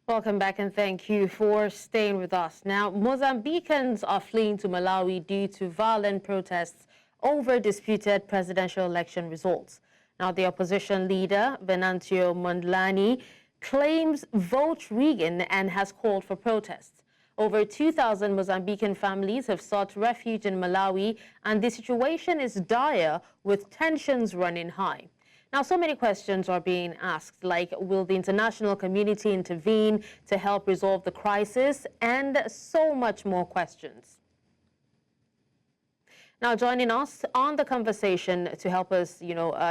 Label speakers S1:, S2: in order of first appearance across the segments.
S1: Welcome back and thank you for staying with us. Now, Mozambicans are fleeing to Malawi due to violent protests over disputed presidential election results. Now, the opposition leader, Venancio Mondlane, claims vote rigging and has called for protests. Over 2,000 Mozambican families have sought refuge in Malawi, and the situation is dire with tensions running high. Now, so many questions are being asked, like will the international community intervene to help resolve the crisis, and so much more questions. Now, joining us on the conversation to help us,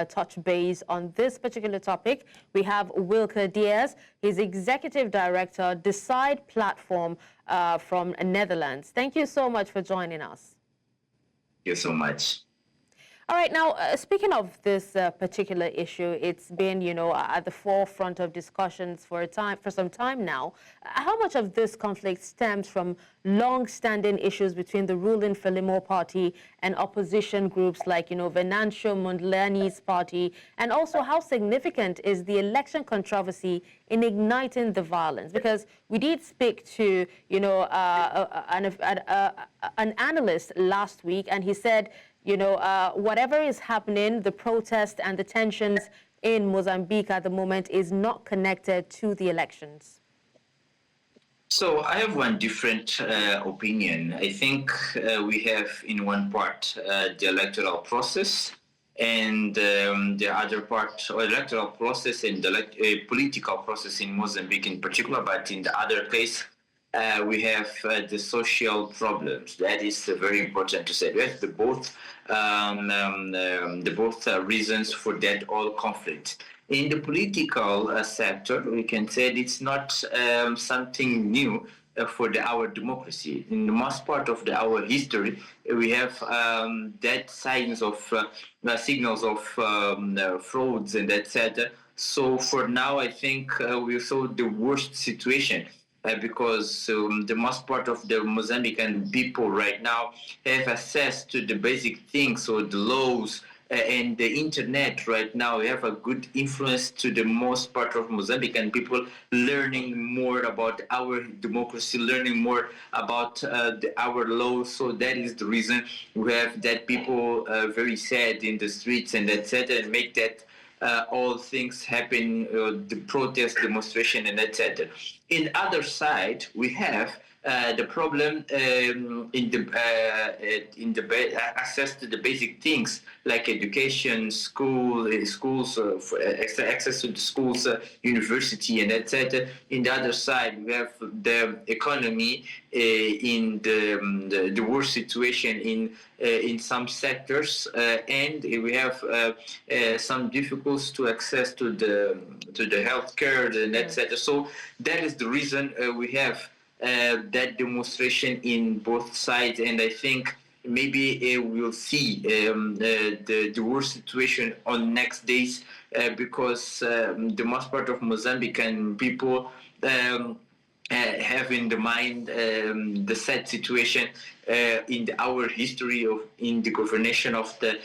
S1: touch base on this particular topic, we have Wilker Dias. He's Executive Director, Decide Platform from Netherlands. Thank you so much for joining us.
S2: Thank you so much.
S1: All right. Now, speaking of this particular issue, it's been, at the forefront of discussions for some time now. How much of this conflict stems from long-standing issues between the ruling Frelimo party and opposition groups like, Venancio Mondlane's party? And also, how significant is the election controversy in igniting the violence? Because we did speak to, an analyst last week, and he said, whatever is happening, the protest and the tensions in Mozambique at the moment is not connected to the elections.
S2: So I have one different opinion. I think we have in one part the electoral process, and the other part, or electoral process and the political process in Mozambique in particular, but in the other case, we have the social problems. That is very important to say. We have the both reasons for that all conflict. In the political sector, we can say it's not something new for our democracy. In the most part of our history, we have that signals of frauds and etc. So for now, I think we saw the worst situation. Because the most part of the Mozambican people right now have access to the basic things, so the laws and the internet right now have a good influence to the most part of Mozambican people, learning more about our democracy, learning more about our laws. So that is the reason we have that people very sad in the streets and etc. and make that all things happen, the protest, demonstration, and etc. In other side, we have the problem in the access to the basic things like education, schools, access to the schools, university, and etc. In the other side, we have the economy in the worst situation in some sectors, and we have some difficulties to access to the healthcare and etc. So that is the reason we have that demonstration in both sides, and I think maybe we'll see the worst situation on next days because the most part of Mozambican people have in the mind the sad situation in our history in the governance of the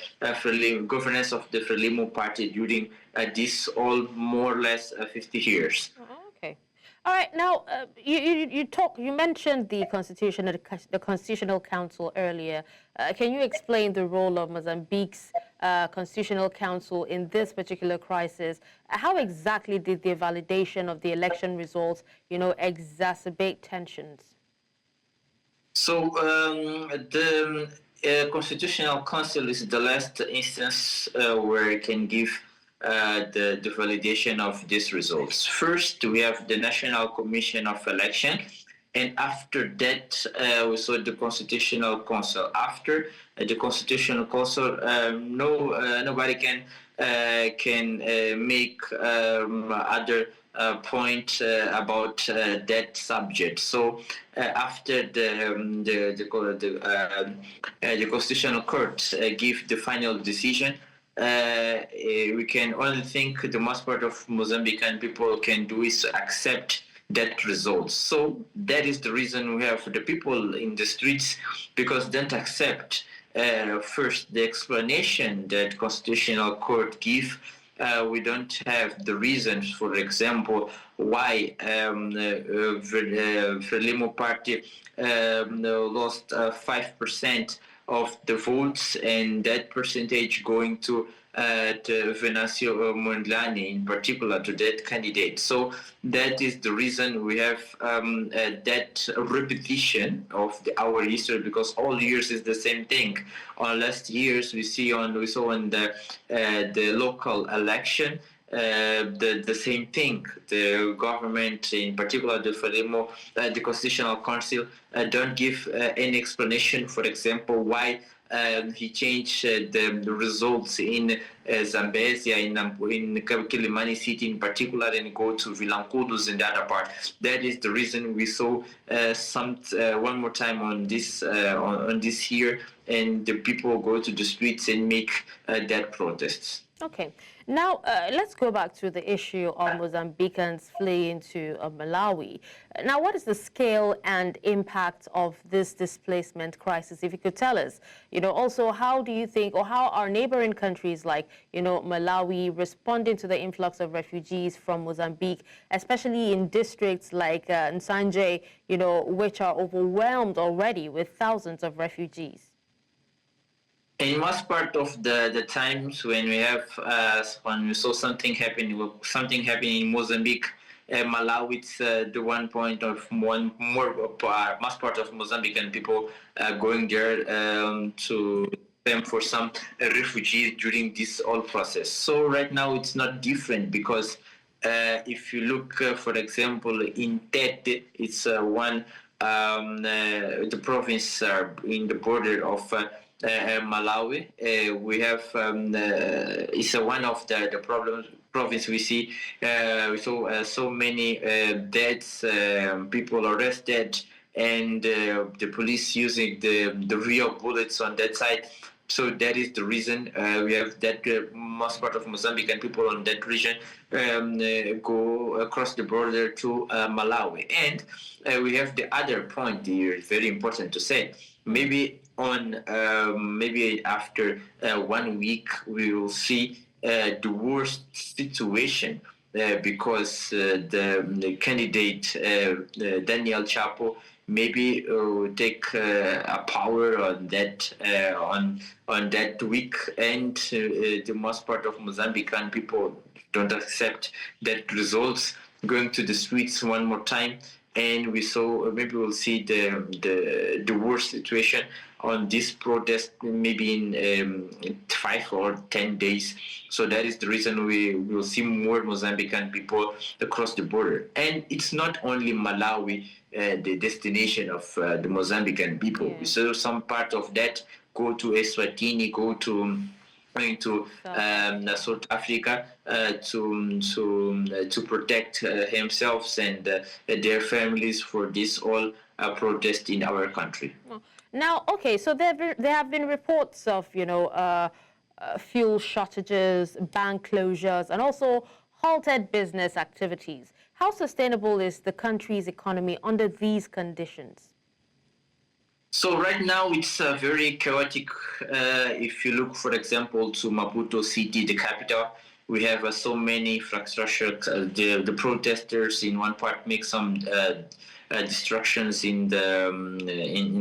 S2: Frelimo party during this all more or less 50 years.
S1: Okay. All right. Now, you mentioned the Constitutional Council earlier. Can you explain the role of Mozambique's Constitutional Council in this particular crisis? How exactly did the validation of the election results, exacerbate tensions?
S2: So the Constitutional Council is the last instance where it can give the validation of these results. First, we have the National Commission of Election, and after that, we saw the Constitutional Council. After the Constitutional Council, nobody can make other point about that subject. So after the Constitutional Court give the final decision, we can only think the most part of Mozambican people can do is accept that result. So that is the reason we have the people in the streets, because don't accept first the explanation that Constitutional Court give we don't have the reasons, for example, why Frelimo Party lost 5% of the votes, and that percentage going to Venancio Mondlane, in particular, to that candidate. So that is the reason we have that repetition of our history, because all years is the same thing. On last years, we saw on the local election. The same thing. The government, in particular the Frelimo, the Constitutional Council, don't give any explanation, for example, why he changed the results in Zambezia, in Kilimani City in particular, and go to Vilankudus in the other part. That is the reason we saw one more time on this year, and the people go to the streets and make that protests.
S1: Okay. Now, let's go back to the issue of Mozambicans fleeing to Malawi. Now, what is the scale and impact of this displacement crisis? If you could tell us, also, how do you think, or how are neighboring countries like, Malawi responding to the influx of refugees from Mozambique, especially in districts like Nsanje, which are overwhelmed already with thousands of refugees?
S2: In most part of the times when we saw something happening in Mozambique, Malawi, it's the one point of most part of Mozambican people going there to them for some refugees during this whole process. So right now it's not different, because if you look, for example, in Tete, it's the province in the border of Malawi. We have it's one of the province we see. We saw so many deaths, people arrested, and the police using the real bullets on that side. So that is the reason we have that most part of Mozambican people on that region go across the border to Malawi. And we have the other point here, very important to say. Maybe after 1 week we will see the worst situation because the candidate Daniel Chapo maybe take a power on that week, and the most part of Mozambican people don't accept that results, going to the streets one more time. And maybe we'll see the worst situation on this protest maybe in 5 or 10 days. So that is the reason we will see more Mozambican people across the border. And it's not only Malawi, the destination of the Mozambican people. Yeah. We saw some part of that go to Eswatini, going to South Africa to protect themselves and their families for this whole protest in our country.
S1: Now, okay, so there have been reports of fuel shortages, bank closures, and also halted business activities. How sustainable is the country's economy under these conditions?
S2: So right now it's very chaotic. If you look, for example, to Maputo City, the capital, we have so many infrastructure. The protesters in one part make some destructions in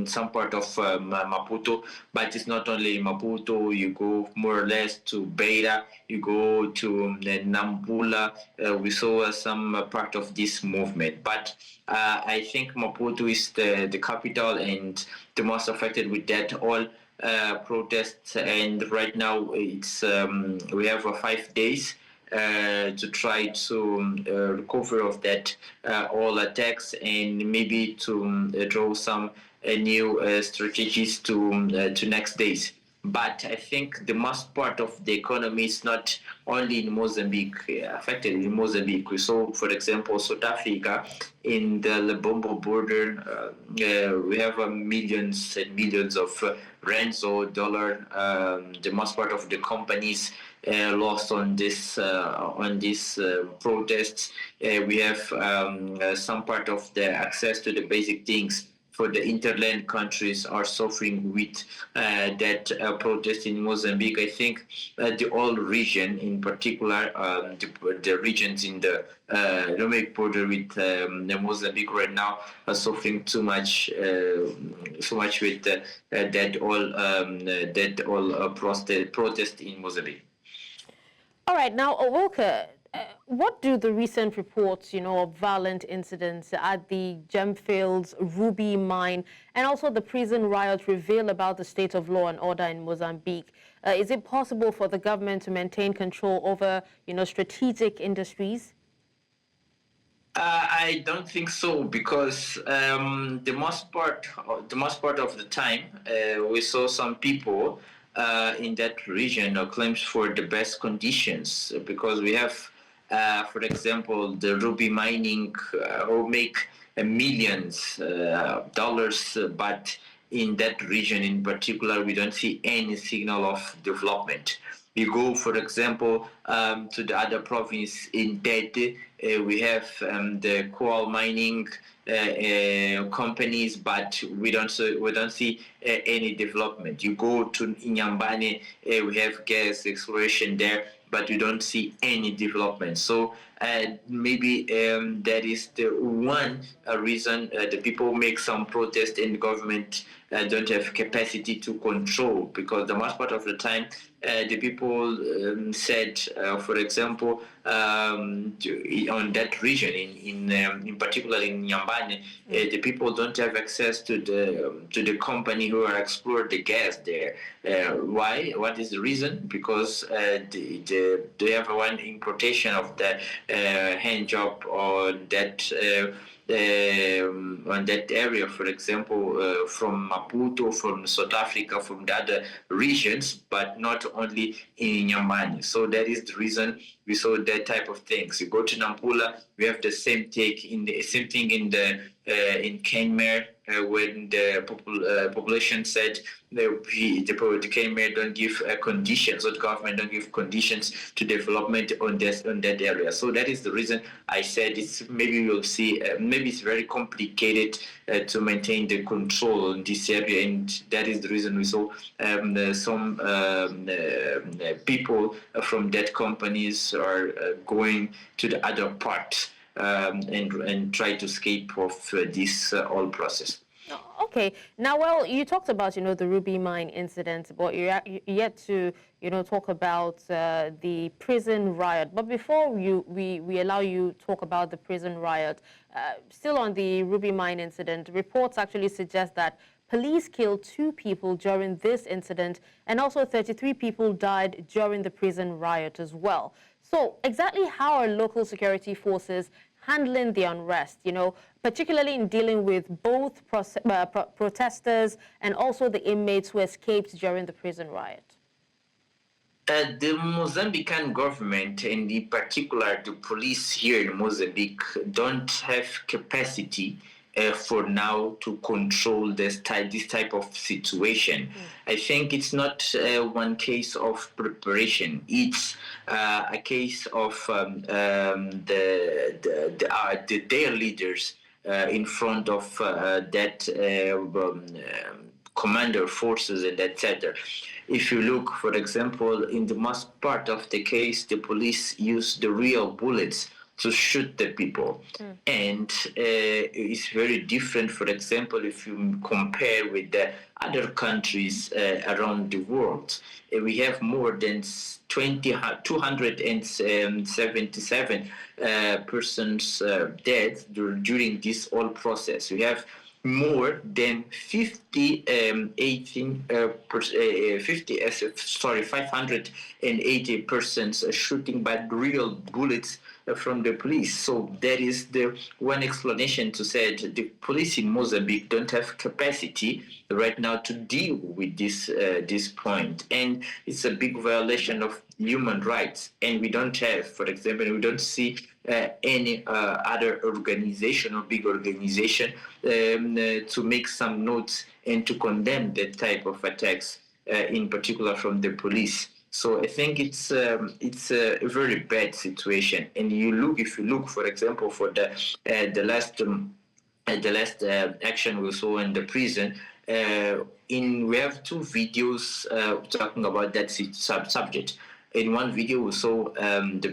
S2: some part of Maputo, but it's not only Maputo. You go more or less to Beira, you go to Nampula. We saw some part of this movement, but I think Maputo is the capital and the most affected with that all protests. And right now it's we have 5 days to try to recover of that all attacks, and maybe to draw some new strategies to next days. But I think the most part of the economy is not only in Mozambique, affected in Mozambique. We saw, for example, South Africa in the Lebombo border. We have millions and millions of rands or dollar. The most part of the companies lost on this protests. We have some part of the access to the basic things, for the interland countries are suffering with that protest in Mozambique. I think the whole region, in particular, the regions in the Mozambique border with the Mozambique right now, are suffering too much with that all protest in Mozambique.
S1: All right, now, Wilker, what do the recent reports, of violent incidents at the Gemfields ruby mine and also the prison riot reveal about the state of law and order in Mozambique? Is it possible for the government to maintain control over, strategic industries?
S2: I don't think so, because the most part of the time we saw some people in that region claims for the best conditions, because we have, for example, the ruby mining who make millions dollars, but in that region in particular, we don't see any signal of development. You go, for example, to the other province in Tete, we have the coal mining companies, but we don't see any development. You go to Inhambane, we have gas exploration there, but you don't see any development. So maybe that is the one reason the people make some protest, and the government don't have capacity to control, because the most part of the time the people said, for example, on that region, in particular in Nyambane, the people don't have access to the company who are exploring the gas there. Why? What is the reason? Because they have one importation of the hand job on that area, for example, from Maputo, from South Africa, from the other regions, but not only in Nyambane. So that is the reason we saw that type of things. You go to Nampula, we have the same thing in Kenmare, when the population said the Kenmare don't give conditions, or the government don't give conditions to development on that area. So that is the reason I said maybe we'll see. Maybe it's very complicated to maintain the control on this area, and that is the reason we saw some people from that companies are going to the other part and try to escape of this whole process.
S1: Okay. Now, well, you talked about, the ruby mine incident, but you're yet to, talk about the prison riot. But before we allow you to talk about the prison riot, still on the ruby mine incident, reports actually suggest that police killed 2 people during this incident, and also 33 people died during the prison riot as well. So exactly how are local security forces handling the unrest, particularly in dealing with both protesters and also the inmates who escaped during the prison riot?
S2: The Mozambican government, and in particular the police here in Mozambique, don't have capacity for now to control this type of situation. I think it's not one case of preparation. It's a case of their leaders in front of that commander forces and etc. If you look, for example, in the most part of the case, the police use the real bullets to shoot the people. And it's very different, for example, if you compare with the other countries around the world. We have more than 277 persons dead during this whole process. We have more than 580 persons shooting by real bullets from the police. So that is the one explanation to say the police in Mozambique don't have capacity right now to deal with this point, and it's a big violation of human rights. And we don't have, for example, we don't see any other organization or big organization to make some notes and to condemn that type of attacks, in particular from the police. So I think it's a very bad situation. And if you look, for example, for the last the last action we saw in the prison. We have two videos talking about that subject. In one video, we saw the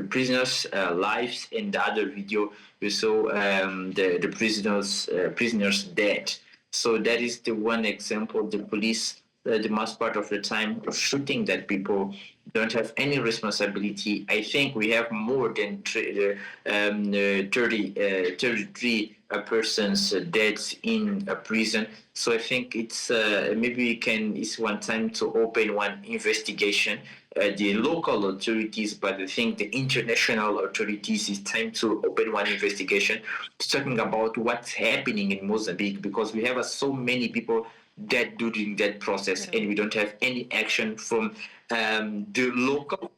S2: prisoners' lives. In the other video, we saw the prisoners dead. So that is the one example. The police, the most part of the time, of shooting that people don't have any responsibility. I think we have more than 33 persons dead in a prison. So I think it's it's one time to open one investigation. The local authorities, but I think the international authorities, it's time to open one investigation talking about what's happening in Mozambique, because we have so many people dead during that process, and we don't have any action from the local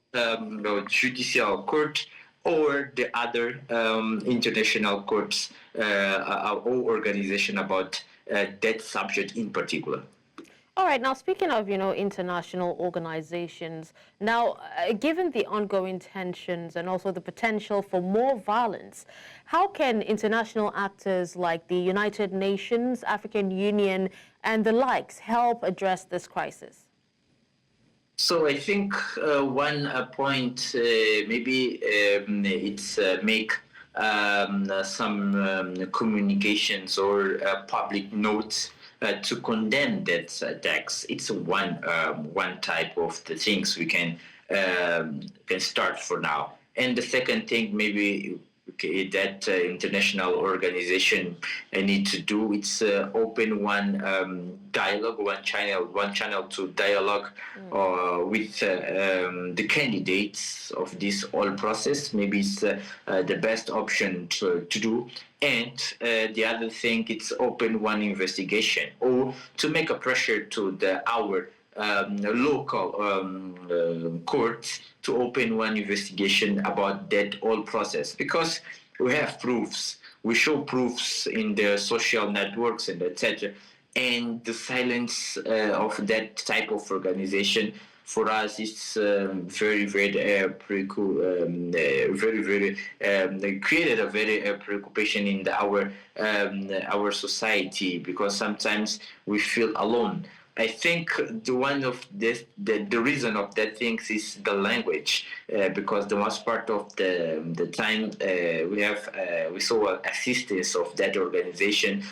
S2: judicial court or the other international courts or organization about that subject in particular.
S1: All right. Now, speaking of, international organizations, now, given the ongoing tensions and also the potential for more violence, how can international actors like the United Nations, African Union, and the likes help address this crisis?
S2: So I think one point it's make some communications or public notes to condemn that attacks. It's one type of the things we can start for now. And the second thing that international organization need to do, it's open one dialogue, one channel to dialogue with the candidates of this whole process. Maybe it's the best option to do. And the other thing, it's open one investigation or to make a pressure to our local courts to open one investigation about that whole process, because we have proofs. We show proofs in the social networks and etc. And the silence of that type of organization for us is very created a very preoccupation in our society, because sometimes we feel alone. I think the reason of that things is the language, because the most part of the time we saw assistance of that organization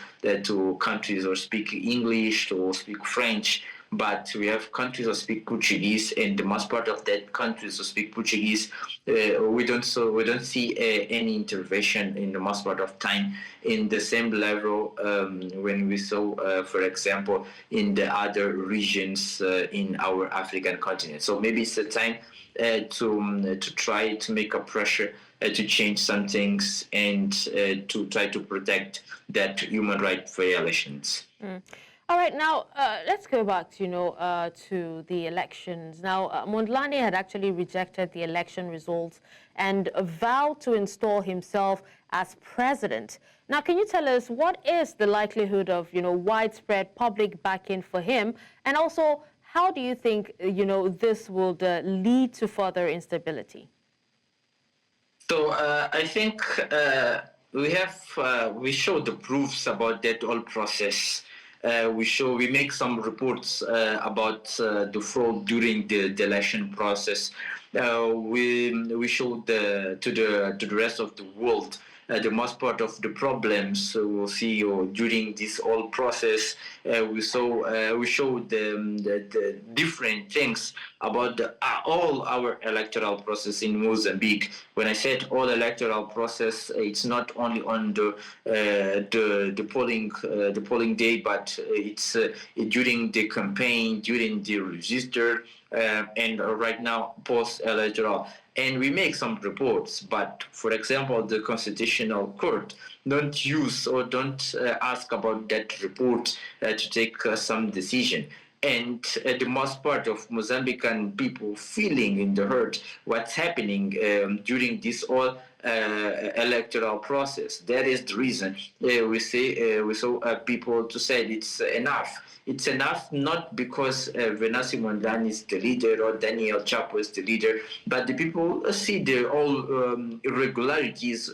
S2: to countries who speak English or speak French. But we have countries that speak Portuguese, and the most part of that countries that speak Portuguese, we don't see any intervention in the most part of time in the same level when we saw, for example, in the other regions in our African continent. So maybe it's a time to try to make a pressure to change some things and to try to protect that human rights violations.
S1: All right, now let's go back to, to the elections. Now, Mondlane had actually rejected the election results and vowed to install himself as president. Now, can you tell us what is the likelihood of, widespread public backing for him? And also, how do you think, this will lead to further instability?
S2: So I think we showed the proofs about that whole process. We make some reports about the fraud during the election process. We showed to the rest of the world the most part of the problems we'll see during this whole process. We showed the different things about all our electoral process in Mozambique. When I said all electoral process, it's not only on the polling day, but it's during the campaign, during the register, and right now post-electoral. And we make some reports, but for example, the Constitutional Court don't use or don't ask about that report to take some decision. And the most part of Mozambican people feeling in the hurt what's happening during this whole electoral process. That is the reason we saw people to say it's enough. It's enough not because Venancio Mondlane is the leader or Daniel Chapo is the leader, but the people see the all irregularities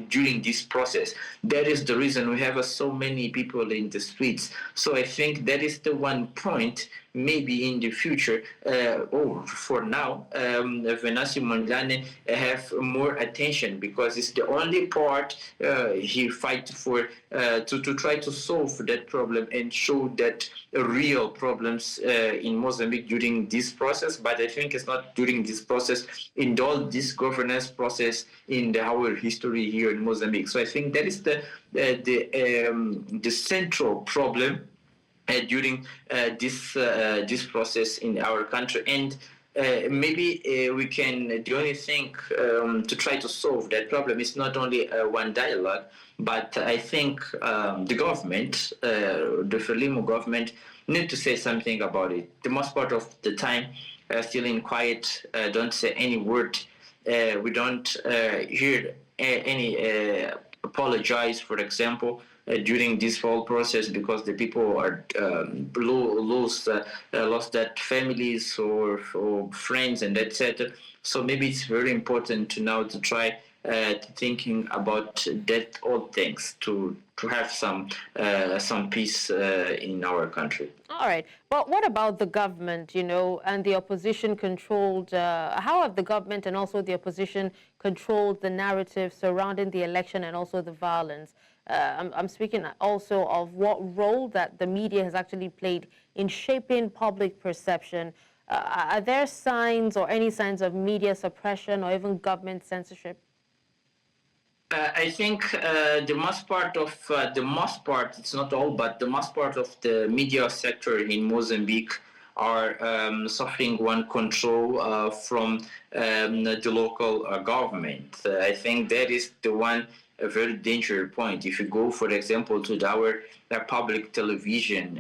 S2: during this process. That is the reason we have so many people in the streets. So I think that is the one point. Maybe in the future, or for now, Venancio Mondlane have more attention because it's the only part he fights for to try to solve that problem and show that real problems in Mozambique during this process. But I think it's not during this process, in all this governance process in our history here in Mozambique. So I think that is the central problem during this process in our country, and maybe we can. The only thing to try to solve that problem is not only one dialogue, but I think the government, the Frelimo government, need to say something about it. The most part of the time, still in quiet, don't say any word. We don't hear any apologize, for example. During this whole process, because the people are lost that families or friends and etc. So maybe it's very important to now to try thinking about that all things to have some peace in our country.
S1: All right, but what about the government, and the opposition controlled? How have the government and also the opposition controlled the narrative surrounding the election and also the violence? I'm speaking also of what role that the media has actually played in shaping public perception. Are there signs or any signs of media suppression or even government censorship?
S2: I think the most part, it's not all, but the most part of the media sector in Mozambique are suffering one control from the local government. I think that is the one a very dangerous point. If you go, for example, to our public television,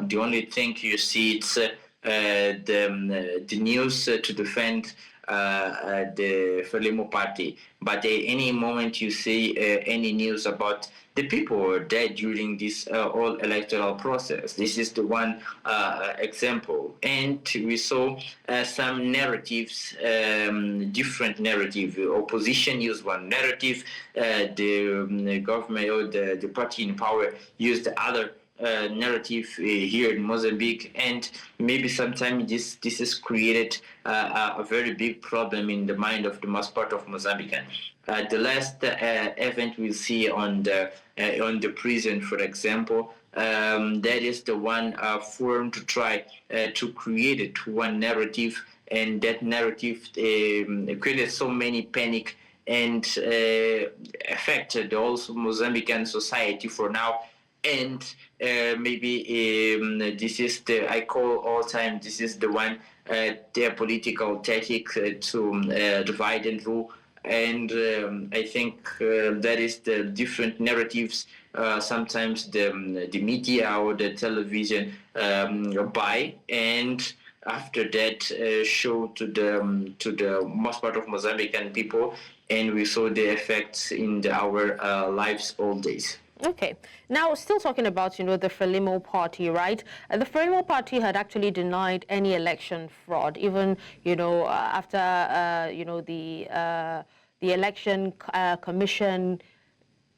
S2: the only thing you see it's the news to defend the Frelimo party. But at any moment you see any news about the people who are dead during this whole electoral process. This is the one example. And we saw some narratives, different narrative. Opposition used one narrative, the government or the party in power used the other narrative here in Mozambique, and maybe sometimes this has created a very big problem in the mind of the most part of Mozambican. The last event we'll see on the prison, for example, that is the one forum to try to create it one narrative, and that narrative created so many panic and affected also Mozambican society for now. And maybe this is I call all time, this is the one, their political tactic to divide and rule. And I think that is the different narratives sometimes the media or the television buy, and after that show to the most part of Mozambican people, and we saw the effects in our lives all days.
S1: Okay. Now, still talking about, the Frelimo party, right? The Frelimo party had actually denied any election fraud, even, after, the election commission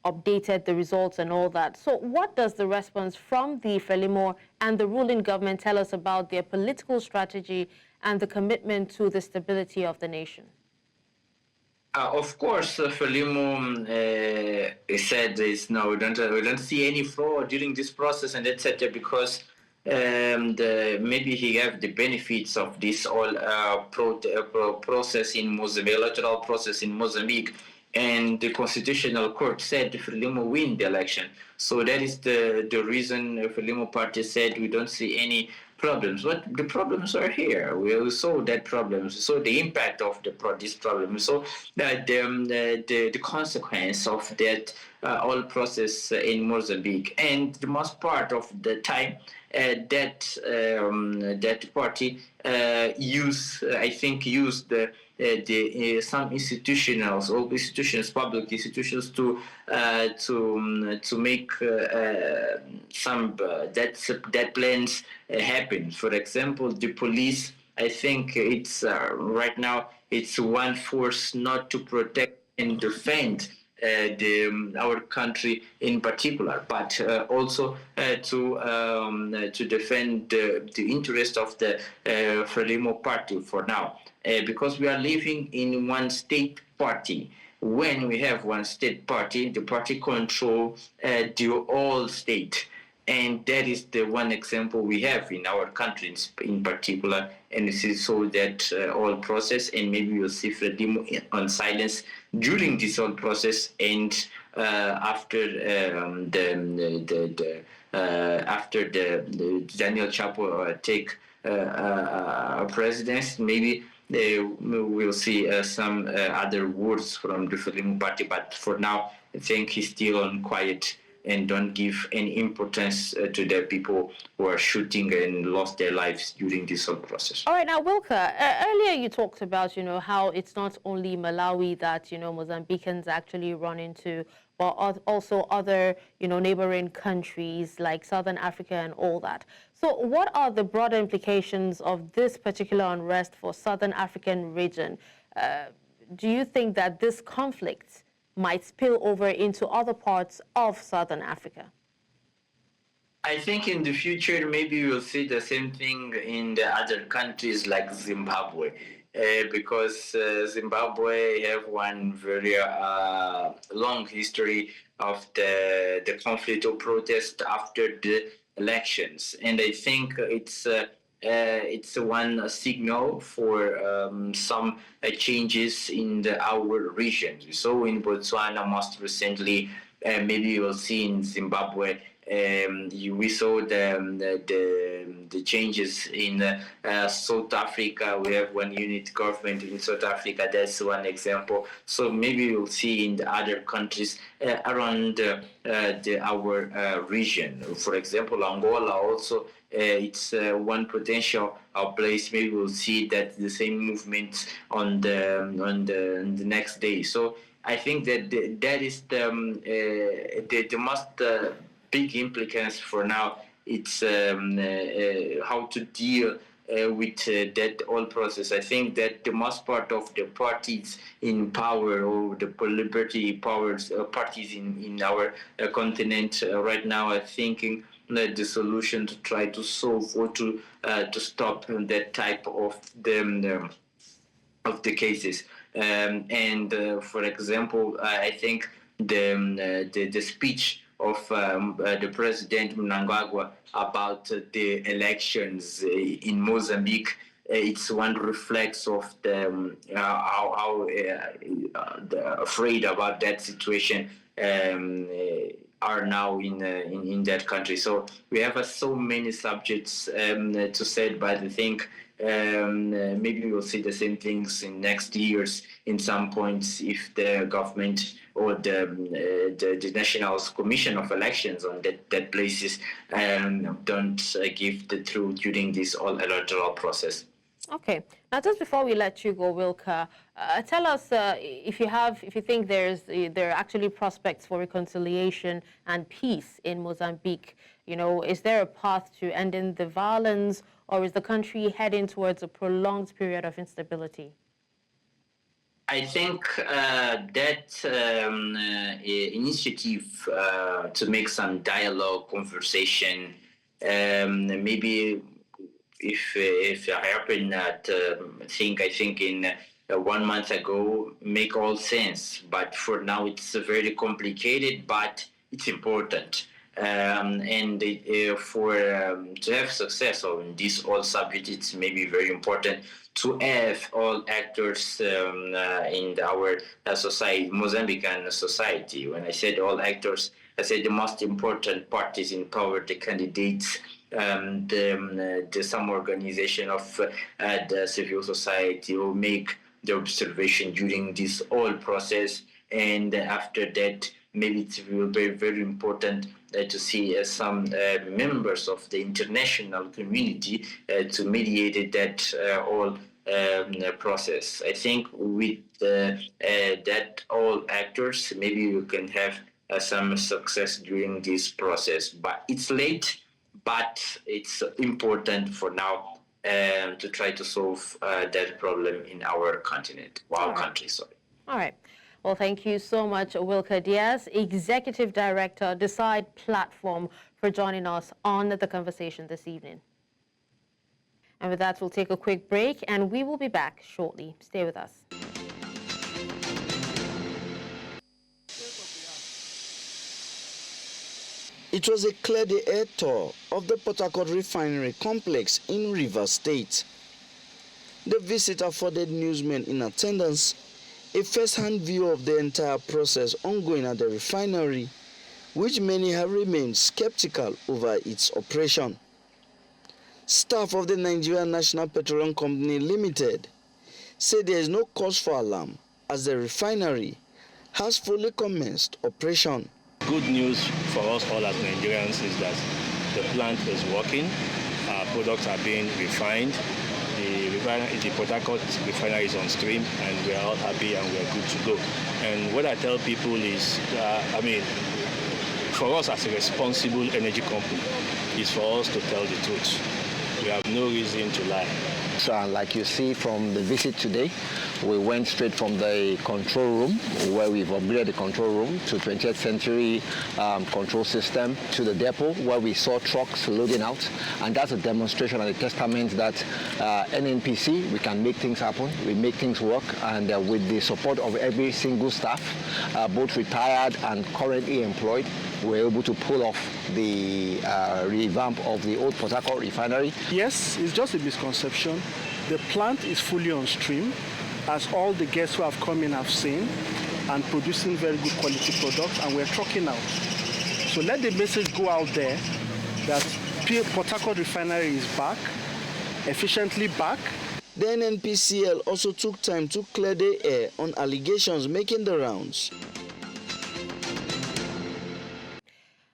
S1: updated the results and all that. So what does the response from the Frelimo and the ruling government tell us about their political strategy and the commitment to the stability of the nation?
S2: Of course, Frelimo said no, we don't see any fraud during this process and etc. because maybe he have the benefits of this whole process in Mozambique, electoral process in Mozambique, and the Constitutional Court said Frelimo win the election. So that is the reason Frelimo party said we don't see any problems. But the problems are here. We saw that problems. We saw the impact of this problem. We saw the consequence of that whole process in Mozambique. And the most part of the time that party used the some institutions, public institutions, to make some that plans happen. For example, the police. I think it's right now it's one force not to protect and defend our country in particular, but also to defend the interest of the Frelimo party for now, because we are living in one state party. When we have one state party, the party controls the whole state. And that is the one example we have in our country in particular. And this is so that whole process, and maybe we'll see Frelimo on silence during this whole process, and after the Daniel Chapo take presidency, maybe we'll see some other words from the Frelimo party. But for now, I think he's still on quiet and don't give any importance to the people who are shooting and lost their lives during this whole process.
S1: All right, now, Wilker, earlier you talked about, how it's not only Malawi that, Mozambicans actually run into, but also other, neighboring countries like Southern Africa and all that. So what are the broader implications of this particular unrest for Southern African region? Do you think that this conflict might spill over into other parts of Southern Africa?
S2: I think in the future, maybe we'll see the same thing in the other countries like Zimbabwe, because Zimbabwe have one very long history of the conflict or protest after the elections. And I think it's one signal for some changes in our region. We saw in Botswana most recently, maybe you will see in Zimbabwe. We saw the changes in South Africa. We have one unit government in South Africa. That's one example. So maybe you'll see in the other countries around our region. For example, Angola also. It's one potential place. Maybe we'll see that the same movement on the next day. So I think that that is the most big implications for now. It's how to deal with that whole process. I think that the most part of the parties in power, or the liberty parties in our continent right now, are thinking the solution to try to solve or to stop that type of the cases. For example, I think the speech of the President Mnangagwa about the elections in Mozambique, it's one reflex of how afraid about that situation are now in that country. So we have so many subjects to say, but I think maybe we'll see the same things in next years in some points if the government or the National Commission of Elections on that places don't give the truth during this all electoral process.
S1: Okay. Now, just before we let you go, Wilker, tell us if you think there are actually prospects for reconciliation and peace in Mozambique. Is there a path to ending the violence, or is the country heading towards a prolonged period of instability?
S2: I think that initiative to make some dialogue, conversation, maybe if it happened that I think in 1 month ago, make all sense. But for now, it's very complicated, but it's important. To have success on this whole subject, it's maybe very important to have all actors in our society, Mozambican society. When I said all actors, I said the most important parties in power, the candidates, some organization of the civil society will make the observation during this whole process. And after that, maybe it will be very important to see some members of the international community to mediate that whole process. I think with that all actors, maybe we can have some success during this process. But it's late, but it's important for now to try to solve that problem in our continent, our country, sorry.
S1: All right. Well, thank you so much, Wilker Dias, Executive Director, Decide Platform, for joining us on the conversation this evening. And with that, we'll take a quick break, and we will be back shortly. Stay with us.
S3: It was a clear the air tour of the Port Harcourt refinery complex in Rivers State. The visit afforded newsmen in attendance a first-hand view of the entire process ongoing at the refinery, which many have remained skeptical over its operation. Staff of the Nigerian National Petroleum Company Limited say there is no cause for alarm as the refinery has fully commenced operation.
S4: Good news for us all as Nigerians is that the plant is working, our products are being refined, the Port Harcourt refinery is on stream, and we are all happy and we are good to go. And what I tell people is, for us as a responsible energy company, is for us to tell the truth. We have no reason to lie.
S5: So, like you see from the visit today, we went straight from the control room, where we've upgraded the control room to 20th century control system, to the depot, where we saw trucks loading out. And that's a demonstration and a testament that NNPC, we can make things happen, we make things work, and with the support of every single staff, both retired and currently employed, we're able to pull off the revamp of the old Port Harcourt refinery.
S6: Yes, it's just a misconception. The plant is fully on stream, as all the guests who have come in have seen, and producing very good quality products, and we're trucking out. So let the message go out there that Port Harcourt refinery is back, efficiently back.
S3: The NNPCL also took time to clear the air on allegations making the rounds.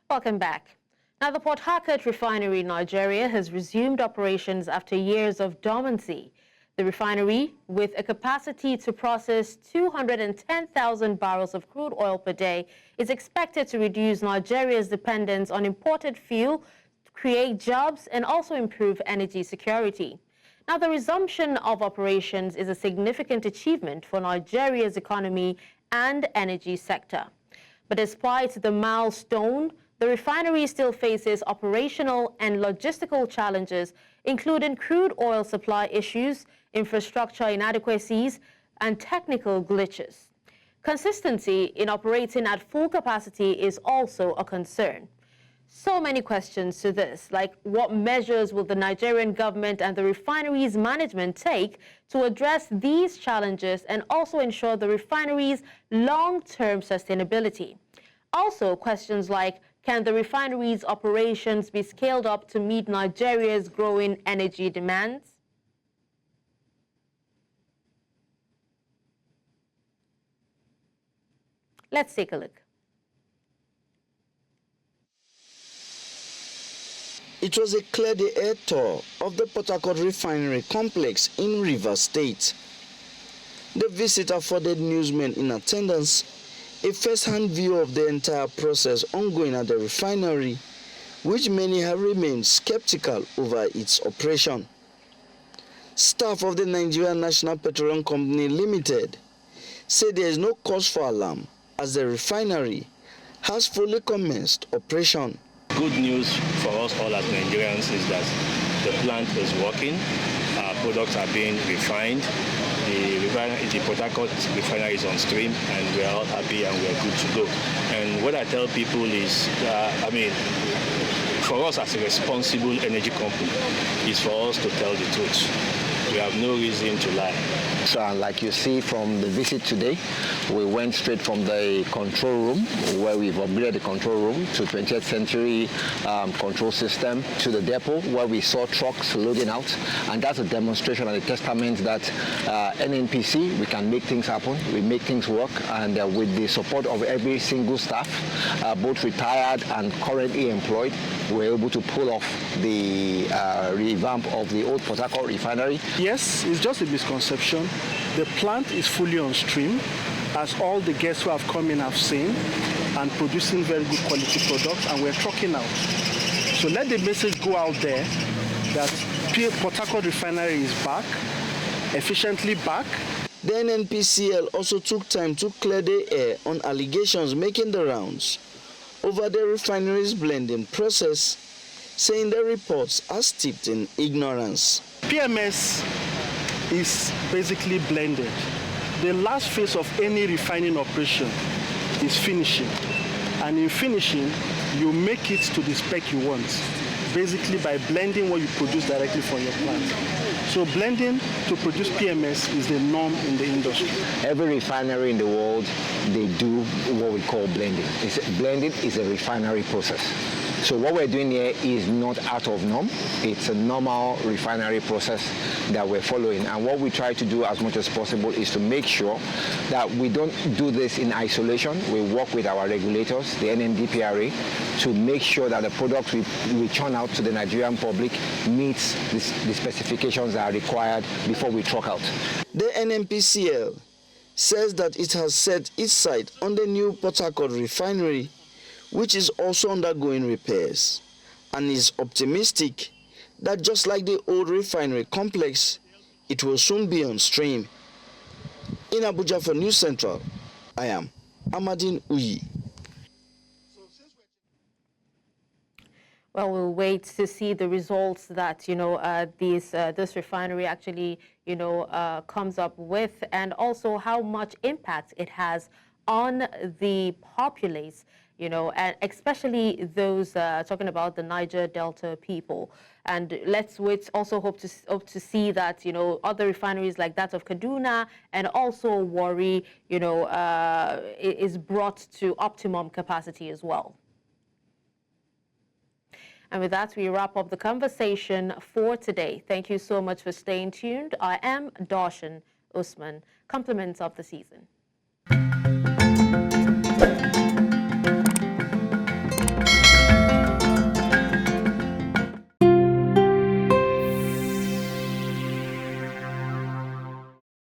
S1: Welcome back. Now, the Port Harcourt refinery in Nigeria has resumed operations after years of dormancy. The refinery, with a capacity to process 210,000 barrels of crude oil per day, is expected to reduce Nigeria's dependence on imported fuel, create jobs, and also improve energy security. Now, the resumption of operations is a significant achievement for Nigeria's economy and energy sector. But despite the milestone, the refinery still faces operational and logistical challenges, including crude oil supply issues, infrastructure inadequacies, and technical glitches. Consistency in operating at full capacity is also a concern. So many questions to this, like what measures will the Nigerian government and the refinery's management take to address these challenges and also ensure the refinery's long-term sustainability? Also, questions like, can the refinery's operations be scaled up to meet Nigeria's growing energy demands? Let's take a look.
S3: It was a clear the air tour of the Port Harcourt refinery complex in Rivers State. The visit afforded newsmen in attendance a first-hand view of the entire process ongoing at the refinery, which many have remained skeptical over its operation. Staff of the Nigerian National Petroleum Company Limited say there is no cause for alarm as the refinery has fully commenced operation.
S4: Good news for us all as Nigerians is that the plant is working, our products are being refined, the Port Harcourt refinery is on stream, and we are all happy and we are good to go. And what I tell people is, for us as a responsible energy company, is for us to tell the truth. We have no reason to lie.
S5: So, like you see from the visit today, we went straight from the control room, where we've upgraded the control room to 20th century control system, to the depot, where we saw trucks loading out. And that's a demonstration and a testament that NNPC, we can make things happen, we make things work, and with the support of every single staff, both retired and currently employed, we're able to pull off the revamp of the old Port Harcourt refinery.
S6: Yes, it's just a misconception. The plant is fully on stream, as all the guests who have come in have seen, and producing very good quality products, and we're trucking out. So let the message go out there that Port Harcourt Refinery is back, efficiently back.
S3: The NNPCL also took time to clear the air on allegations making the rounds over the refinery's blending process, saying the reports are steeped in ignorance.
S6: PMS is basically blended. The last phase of any refining operation is finishing. And in finishing, you make it to the spec you want, basically by blending what you produce directly from your plant. So blending to produce PMS is the norm in the industry.
S5: Every refinery in the world, they do what we call blending. Blending is a refinery process. So what we're doing here is not out of norm. It's a normal refinery process that we're following. And what we try to do as much as possible is to make sure that we don't do this in isolation. We work with our regulators, the NMDPRA, to make sure that the products we churn out to the Nigerian public meets the specifications that are required before we truck out.
S3: The NNPCL says that it has set its sight on the new Port Harcourt refinery, which is also undergoing repairs, and is optimistic that just like the old refinery complex, it will soon be on stream. In Abuja for News Central, I am Amadine Uyi.
S1: Well, we'll wait to see the results that, this refinery actually, comes up with, and also how much impact it has on the populace, and especially those talking about the Niger Delta people. And let's also hope to see that, other refineries like that of Kaduna and also Warri, is brought to optimum capacity as well. And with that, we wrap up the conversation for today. Thank you so much for staying tuned. I am Darshan Usman. Compliments of the season.